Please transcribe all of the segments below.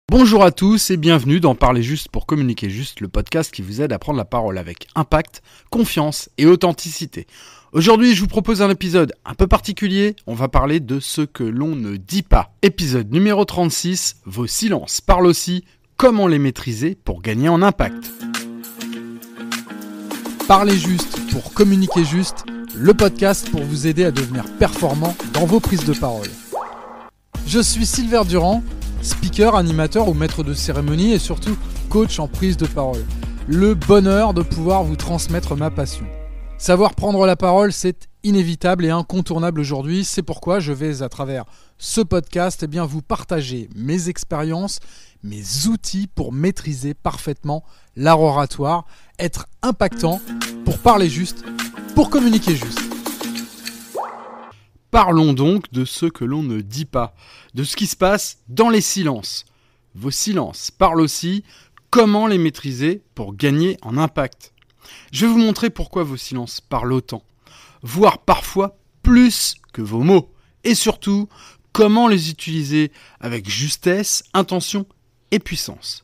Bonjour à tous et bienvenue dans Parler Juste pour communiquer juste, le podcast qui vous aide à prendre la parole avec impact, confiance et authenticité. Aujourd'hui, je vous propose un épisode un peu particulier. On va parler de ce que l'on ne dit pas. Épisode numéro 36, vos silences parlent aussi, comment les maîtriser pour gagner en impact. Parler juste pour communiquer juste, le podcast pour vous aider à devenir performant dans vos prises de parole. Je suis Sylvain Durand, speaker, animateur ou maître de cérémonie et surtout coach en prise de parole. Le bonheur de pouvoir vous transmettre ma passion. Savoir prendre la parole, c'est inévitable et incontournable aujourd'hui. C'est pourquoi je vais, à travers ce podcast, vous partager mes expériences, mes outils pour maîtriser parfaitement l'art oratoire, être impactant, pour parler juste, pour communiquer juste. Parlons donc de ce que l'on ne dit pas, de ce qui se passe dans les silences. Vos silences parlent aussi, comment les maîtriser pour gagner en impact. Je vais vous montrer pourquoi vos silences parlent autant, voire parfois plus que vos mots, et surtout, comment les utiliser avec justesse, intention et puissance.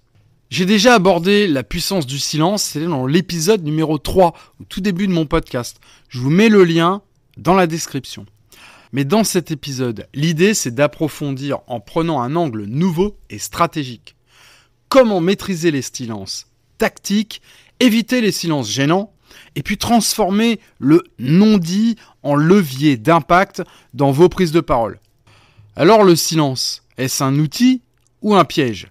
J'ai déjà abordé la puissance du silence, c'était dans l'épisode numéro 3, au tout début de mon podcast. Je vous mets le lien dans la description. Mais dans cet épisode, l'idée c'est d'approfondir en prenant un angle nouveau et stratégique. Comment maîtriser les silences tactiques, éviter les silences gênants, et puis transformer le non-dit en levier d'impact dans vos prises de parole. Alors le silence, est-ce un outil ou un piège ?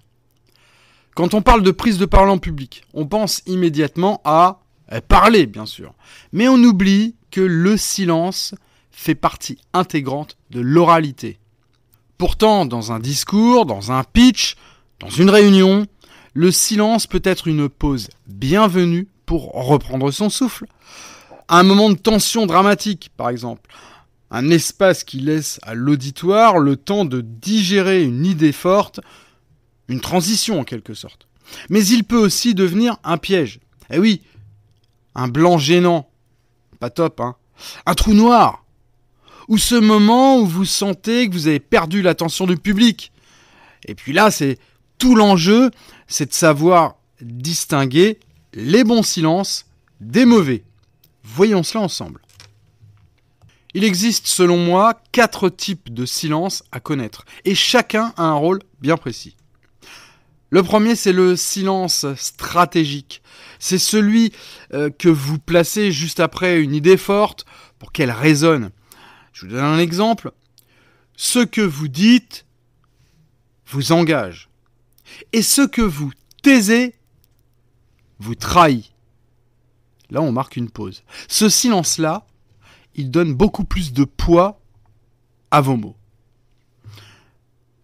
Quand on parle de prise de parole en public, on pense immédiatement à parler, bien sûr. Mais on oublie que le silence fait partie intégrante de l'oralité. Pourtant, dans un discours, dans un pitch, dans une réunion, le silence peut être une pause bienvenue pour reprendre son souffle. Un moment de tension dramatique, par exemple. Un espace qui laisse à l'auditoire le temps de digérer une idée forte, une transition en quelque sorte. Mais il peut aussi devenir un piège. Eh oui, un blanc gênant. Pas top, hein. Un trou noir. Ou ce moment où vous sentez que vous avez perdu l'attention du public. Et puis là, c'est tout l'enjeu, c'est de savoir distinguer les bons silences des mauvais. Voyons cela ensemble. Il existe, selon moi, 4 types de silences à connaître. Et chacun a un rôle bien précis. Le premier, c'est le silence stratégique. C'est celui que vous placez juste après une idée forte pour qu'elle résonne. Je vous donne un exemple. Ce que vous dites vous engage. Et ce que vous taisez vous trahit. Là, on marque une pause. Ce silence-là, il donne beaucoup plus de poids à vos mots.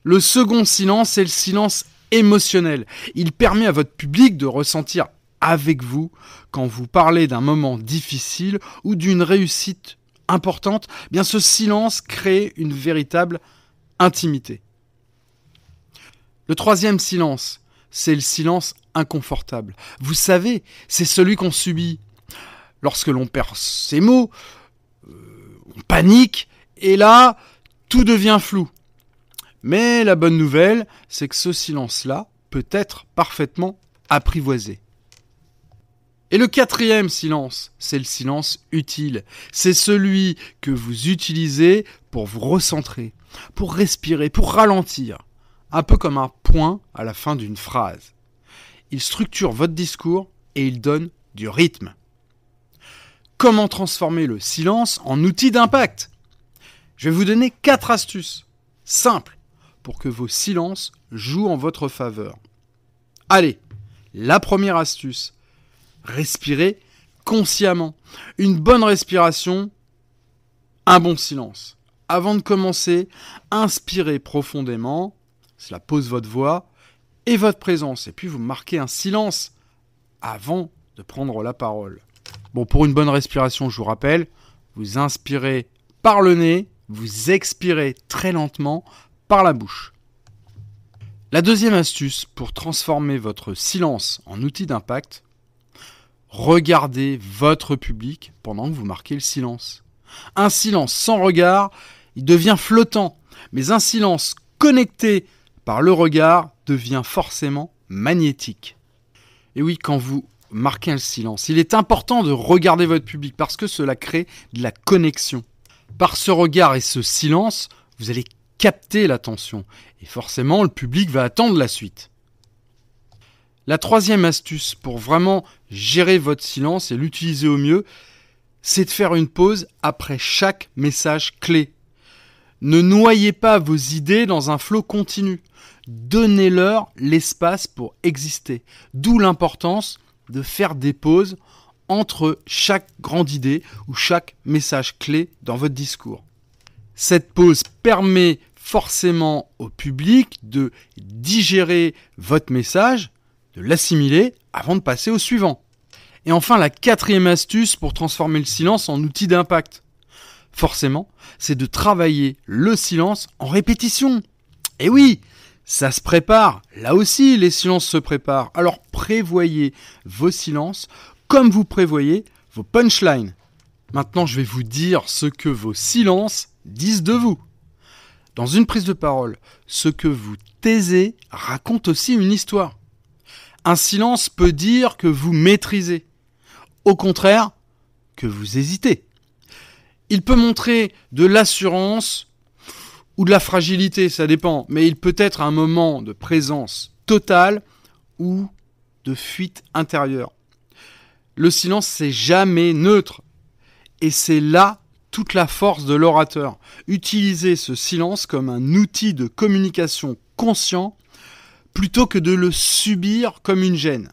Le second silence, c'est le silence émotionnel. Il permet à votre public de ressentir avec vous quand vous parlez d'un moment difficile ou d'une réussite importante, bien ce silence crée une véritable intimité. Le troisième silence, c'est le silence inconfortable. Vous savez, c'est celui qu'on subit. Lorsque l'on perd ses mots, on panique, et là, tout devient flou. Mais la bonne nouvelle, c'est que ce silence-là peut être parfaitement apprivoisé. Et le quatrième silence, c'est le silence utile. C'est celui que vous utilisez pour vous recentrer, pour respirer, pour ralentir. Un peu comme un point à la fin d'une phrase. Il structure votre discours et il donne du rythme. Comment transformer le silence en outil d'impact ? Je vais vous donner 4 astuces simples pour que vos silences jouent en votre faveur. Allez, la première astuce. Respirez consciemment. Une bonne respiration, un bon silence. Avant de commencer, inspirez profondément. Cela pose votre voix et votre présence. Et puis vous marquez un silence avant de prendre la parole. Bon, pour une bonne respiration, je vous rappelle, vous inspirez par le nez, vous expirez très lentement par la bouche. La deuxième astuce pour transformer votre silence en outil d'impact, regardez votre public pendant que vous marquez le silence. Un silence sans regard, il devient flottant. Mais un silence connecté par le regard devient forcément magnétique. Et oui, quand vous marquez le silence, il est important de regarder votre public parce que cela crée de la connexion. Par ce regard et ce silence, vous allez capter l'attention et forcément le public va attendre la suite. La troisième astuce pour vraiment gérer votre silence et l'utiliser au mieux, c'est de faire une pause après chaque message clé. Ne noyez pas vos idées dans un flot continu. Donnez-leur l'espace pour exister. D'où l'importance de faire des pauses entre chaque grande idée ou chaque message clé dans votre discours. Cette pause permet forcément au public de digérer votre message, de l'assimiler avant de passer au suivant. Et enfin, la quatrième astuce pour transformer le silence en outil d'impact. Forcément, c'est de travailler le silence en répétition. Et oui, ça se prépare. Là aussi, les silences se préparent. Alors prévoyez vos silences comme vous prévoyez vos punchlines. Maintenant, je vais vous dire ce que vos silences disent de vous. Dans une prise de parole, ce que vous taisez raconte aussi une histoire. Un silence peut dire que vous maîtrisez. Au contraire, que vous hésitez. Il peut montrer de l'assurance ou de la fragilité, ça dépend, mais il peut être un moment de présence totale ou de fuite intérieure. Le silence, c'est jamais neutre. Et c'est là toute la force de l'orateur. Utilisez ce silence comme un outil de communication conscient plutôt que de le subir comme une gêne.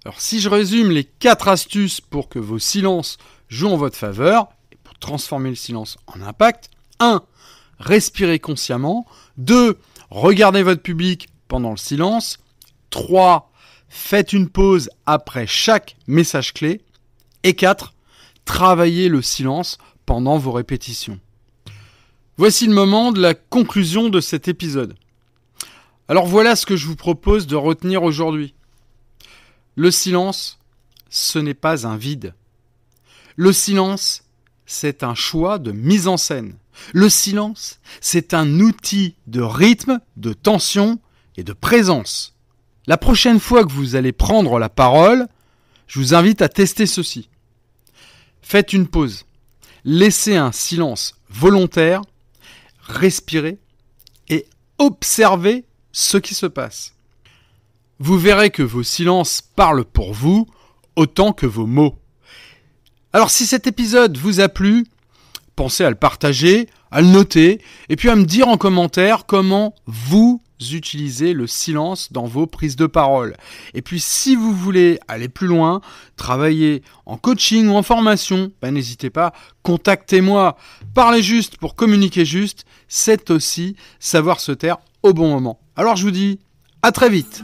Alors si je résume les 4 astuces pour que vos silences jouent en votre faveur, et pour transformer le silence en impact, 1. Respirez consciemment. 2. Regardez votre public pendant le silence. 3. Faites une pause après chaque message clé. Et 4. Travaillez le silence pendant vos répétitions. Voici le moment de la conclusion de cet épisode. Alors voilà ce que je vous propose de retenir aujourd'hui. Le silence, ce n'est pas un vide. Le silence, c'est un choix de mise en scène. Le silence, c'est un outil de rythme, de tension et de présence. La prochaine fois que vous allez prendre la parole, je vous invite à tester ceci. Faites une pause. Laissez un silence volontaire, respirez et observez ce qui se passe. Vous verrez que vos silences parlent pour vous autant que vos mots. Alors si cet épisode vous a plu, pensez à le partager, à le noter et puis à me dire en commentaire comment vous utilisez le silence dans vos prises de parole. Et puis si vous voulez aller plus loin, travailler en coaching ou en formation, n'hésitez pas, contactez-moi. Parler juste pour communiquer juste, c'est aussi savoir se taire au bon moment. Alors je vous dis à très vite.